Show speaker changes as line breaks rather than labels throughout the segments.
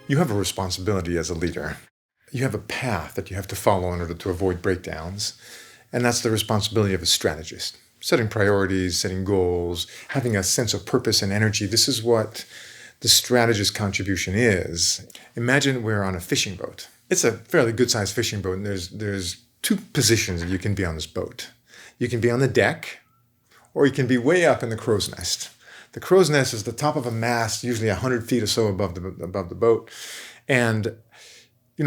You have a responsibility as a leader. You have a path that you have to follow in order to avoid breakdowns, and that's the responsibility of a strategist. Setting priorities, setting goals, having a sense of purpose and energy. This is what the strategist contribution is. Imagine we're on a fishing boat. It's a fairly good-sized fishing boat, and there's two positions that you can be on this boat. You can be on the deck, or you can be way up in the crow's nest. The crow's nest is the top of a mast, usually 100 feet or so above the boat. And,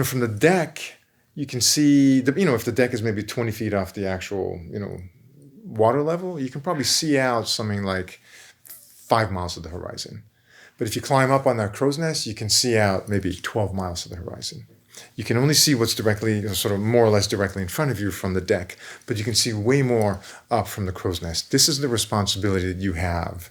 from the deck, you can see, if the deck is maybe 20 feet off the actual, water level, you can probably see out something like 5 miles to the horizon. But if you climb up on that crow's nest, you can see out maybe 12 miles to the horizon. You can only see what's directly, sort of more or less directly in front of you from the deck, but you can see way more up from the crow's nest. This is the responsibility that you have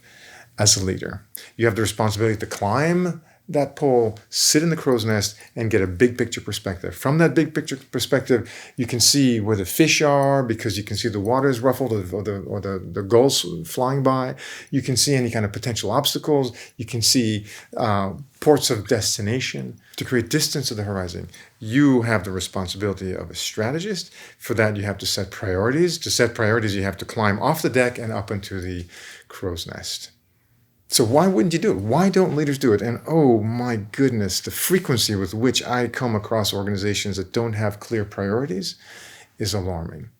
as a leader. You have the responsibility to climb that pole, sit in the crow's nest, and get a big picture perspective. From that big picture perspective, you can see where the fish are because you can see the water is ruffled or the gulls flying by. You can see any kind of potential obstacles. You can see ports of destination. To create distance to the horizon, you have the responsibility of a strategist. For that, you have to set priorities. To set priorities, you have to climb off the deck and up into the crow's nest. So why wouldn't you do it? Why don't leaders do it? And oh my goodness, the frequency with which I come across organizations that don't have clear priorities is alarming.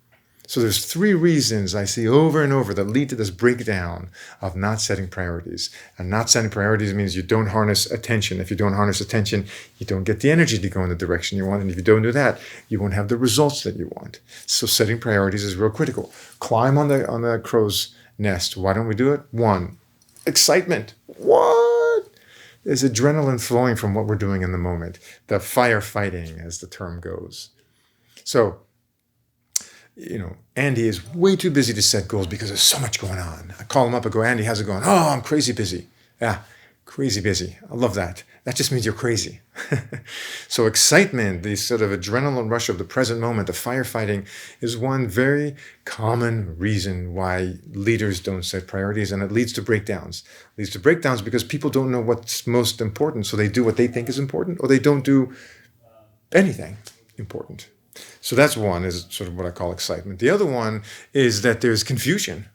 So there's 3 reasons I see over and over that lead to this breakdown of not setting priorities. And not setting priorities means you don't harness attention. If you don't harness attention, you don't get the energy to go in the direction you want. And if you don't do that, you won't have the results that you want. So setting priorities is real critical. Climb on the crow's nest. Why don't we do it? 1, excitement. What? There's adrenaline flowing from what we're doing in the moment. The firefighting, as the term goes. So, Andy is way too busy to set goals because there's so much going on. I call him up and go, Andy, how's it going? Oh, I'm crazy busy. Yeah, crazy busy. I love that. That just means you're crazy. So excitement, the sort of adrenaline rush of the present moment, the firefighting, is one very common reason why leaders don't set priorities, and it leads to breakdowns. It leads to breakdowns because people don't know what's most important, so they do what they think is important, or they don't do anything important. So that's one, is sort of what I call excitement. The other one is that there's confusion.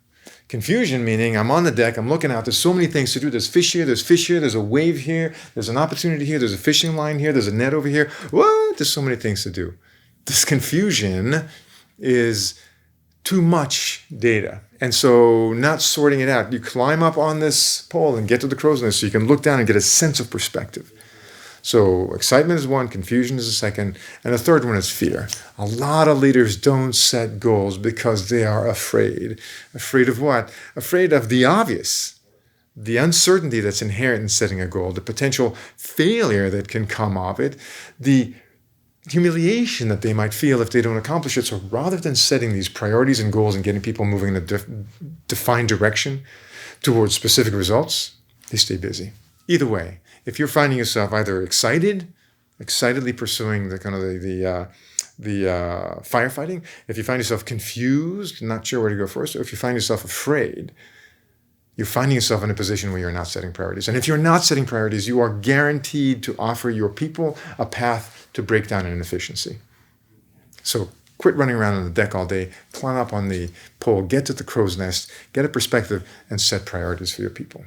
Confusion meaning I'm on the deck, I'm looking out, there's so many things to do. There's fish here, there's a wave here, there's an opportunity here, there's a fishing line here, there's a net over here. What? There's so many things to do. This confusion is too much data. And so not sorting it out. You climb up on this pole and get to the crow's nest so you can look down and get a sense of perspective. So excitement is 1, confusion is the 2nd, and the 3rd one is fear. A lot of leaders don't set goals because they are afraid. Afraid of what? Afraid of the obvious, the uncertainty that's inherent in setting a goal, the potential failure that can come of it, the humiliation that they might feel if they don't accomplish it. So rather than setting these priorities and goals and getting people moving in a defined direction towards specific results, they stay busy. Either way, if you're finding yourself either excitedly pursuing the kind of the firefighting, if you find yourself confused, not sure where to go first, or if you find yourself afraid, you're finding yourself in a position where you're not setting priorities. And if you're not setting priorities, you are guaranteed to offer your people a path to breakdown and inefficiency. So quit running around on the deck all day, climb up on the pole, get to the crow's nest, get a perspective, and set priorities for your people.